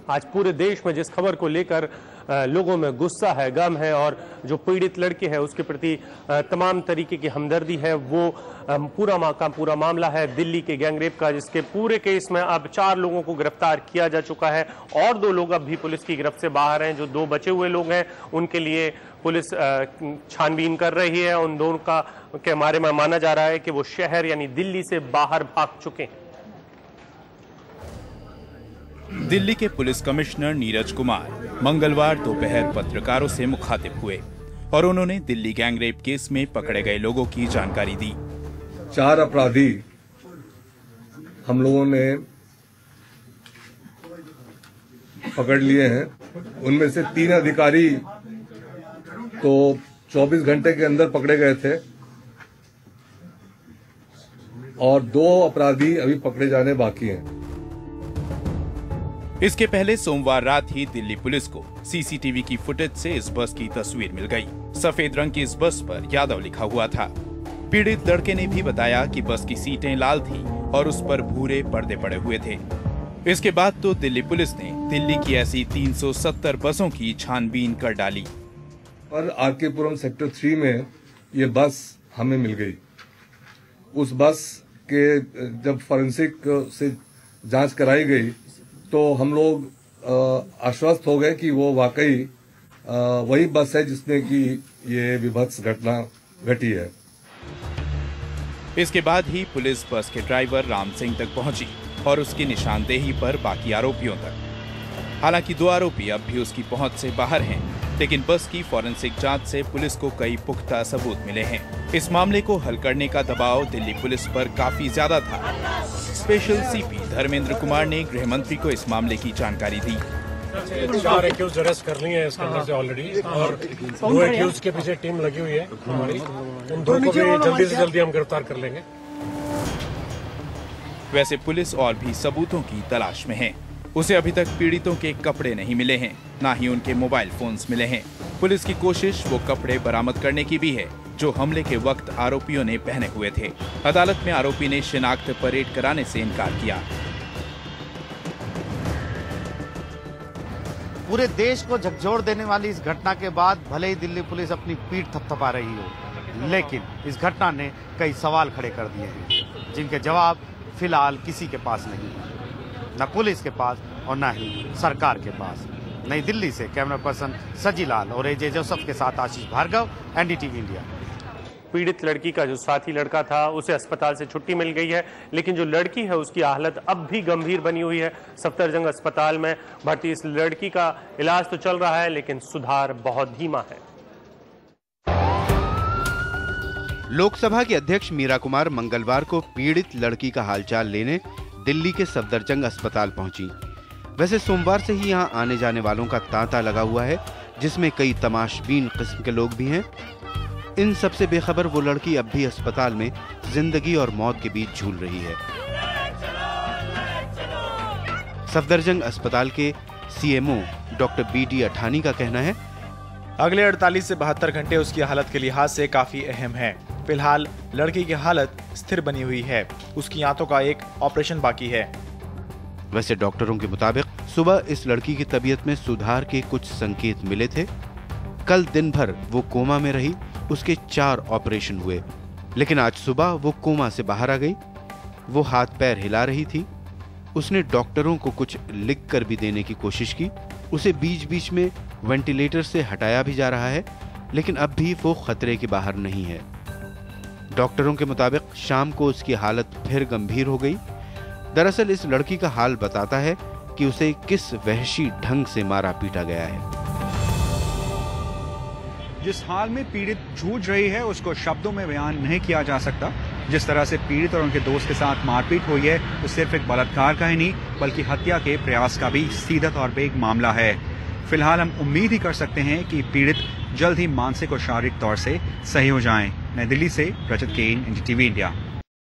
आज पूरे देश में जिस खबर को लेकर लोगों में गुस्सा है, गम है और जो पीड़ित लड़की है उसके प्रति तमाम तरीके की हमदर्दी है, वो पूरा मामला है दिल्ली के गैंगरेप का, जिसके पूरे केस में अब 4 लोगों को गिरफ्तार किया जा चुका है और 2 लोग अब भी पुलिस की गिरफ्त से बाहर हैं। जो 2 बचे हुए लोग हैं उनके लिए पुलिस छानबीन कर रही है। उन दोनों के बारे में माना जा रहा है कि वो शहर यानी दिल्ली से बाहर भाग चुके हैं। दिल्ली के पुलिस कमिश्नर नीरज कुमार मंगलवार दोपहर पत्रकारों से मुखातिब हुए और उन्होंने दिल्ली गैंगरेप केस में पकड़े गए लोगों की जानकारी दी। 4 अपराधी हम लोगों ने पकड़ लिए हैं। उनमें से 3 अधिकारी तो 24 घंटे के अंदर पकड़े गए थे और 2 अपराधी अभी पकड़े जाने बाकी हैं। इसके पहले सोमवार रात ही दिल्ली पुलिस को सीसीटीवी की फुटेज से इस बस की तस्वीर मिल गई। सफेद रंग की इस बस पर यादव लिखा हुआ था। पीड़ित लड़के ने भी बताया कि बस की सीटें लाल थीं और उस पर भूरे पर्दे पड़े हुए थे। इसके बाद तो दिल्ली पुलिस ने दिल्ली की ऐसी 370 बसों की छानबीन कर डाली। और आरके पुरम सेक्टर 3 में ये बस हमें मिल गई। उस बस के जब फॉरेंसिक से जांच कराई गई तो हम लोग आश्वस्त हो गए कि वो वाकई वही बस है जिसमें कि ये विभत्स घटना घटी है। इसके बाद ही पुलिस बस के ड्राइवर राम सिंह तक पहुंची और उसकी निशानदेही पर बाकी आरोपियों तक। हालांकि 2 आरोपी अब भी उसकी पहुंच से बाहर हैं, लेकिन बस की फॉरेंसिक जांच से पुलिस को कई पुख्ता सबूत मिले हैं। इस मामले को हल करने का दबाव दिल्ली पुलिस पर काफी ज्यादा था। स्पेशल सीपी धर्मेंद्र कुमार ने गृह मंत्री को इस मामले की जानकारी दी। 4 एक्यूज अरेस्ट कर लिए हैं इसके अंदर से ऑलरेडी और 2 एक्यूज के पीछे टीम लगी हुई है हमारी। उन 2 को भी जल्दी से जल्दी हम गिरफ्तार कर लेंगे। वैसे पुलिस और भी सबूतों की तलाश में है। उसे अभी तक पीड़ितों के कपड़े नहीं मिले हैं, न ही उनके मोबाइल फोन्स मिले हैं। पुलिस की कोशिश वो कपड़े बरामद करने की भी है जो हमले के वक्त आरोपियों ने पहने हुए थे। अदालत में आरोपी ने शिनाख्त परेड कराने से इनकार किया। पूरे देश को झकझोर देने वाली इस घटना के बाद भले ही दिल्ली पुलिस अपनी पीठ थपथपा रही हो, लेकिन इस घटना ने कई सवाल खड़े कर दिए हैं जिनके जवाब फिलहाल किसी के पास नहीं है, न पुलिस के पास और न ही सरकार के पास। नई दिल्ली से कैमरा पर्सन सजी लाल और एजे जोसेफ के साथ आशीष भार्गव, एनडीटीवी इंडिया। पीड़ित लड़की का जो साथी लड़का था उसे अस्पताल से छुट्टी मिल गई है, लेकिन जो लड़की है उसकी हालत अब भी गंभीर बनी हुई है। सफदरजंग अस्पताल में भर्ती इस लड़की का इलाज तो चल रहा है, लेकिन सुधार बहुत धीमा है। लोकसभा के अध्यक्ष मीरा कुमार मंगलवार को पीड़ित लड़की का हालचाल लेने दिल्ली के सफदरजंग अस्पताल पहुंची। वैसे सोमवार से ही यहां आने जाने वालों का तांता लगा हुआ है, जिसमें कई तमाशबीन किस्म के लोग भी हैं। इन सबसे बेखबर वो लड़की अब भी अस्पताल में जिंदगी और मौत के बीच झूल रही है। सफदरजंग अस्पताल के सीएमओ डॉक्टर बीडी अठानी का कहना है, अगले 48 से 72 घंटे उसकी हालत के लिहाज से काफी अहम है। फिलहाल लड़की की हालत स्थिर बनी हुई है। उसकी आंतों का एक ऑपरेशन बाकी है। वैसे डॉक्टरों के मुताबिक सुबह इस लड़की की तबीयत में सुधार के कुछ संकेत मिले थे। कल दिन भर वो कोमा में रही, उसके 4 ऑपरेशन हुए, लेकिन आज सुबह वो कोमा से बाहर आ गई। वो हाथ पैर हिला रही थी। उसने डॉक्टरों को कुछ लिख कर भी देने की कोशिश की। उसे बीच बीच में वेंटिलेटर से हटाया भी जा रहा है, लेकिन अब भी वो खतरे के बाहर नहीं है। डॉक्टरों के मुताबिक शाम को उसकी हालत फिर गंभीर हो गई। दरअसल इस लड़की का हाल बताता है कि उसे किस वहशी ढंग से मारा पीटा गया है। जिस हाल में पीड़ित जूझ रही है उसको शब्दों में बयान नहीं किया जा सकता। जिस तरह से पीड़ित और उनके दोस्त के साथ मारपीट हुई है वो सिर्फ एक बलात्कार का ही नहीं बल्कि हत्या के प्रयास का भी सीधा तौर पे एक मामला है। फिलहाल हम उम्मीद ही कर सकते हैं कि पीड़ित जल्द ही मानसिक और शारीरिक तौर से सही हो जाएं। नई दिल्ली से रजत केन, एनडीटीवी इंडिया।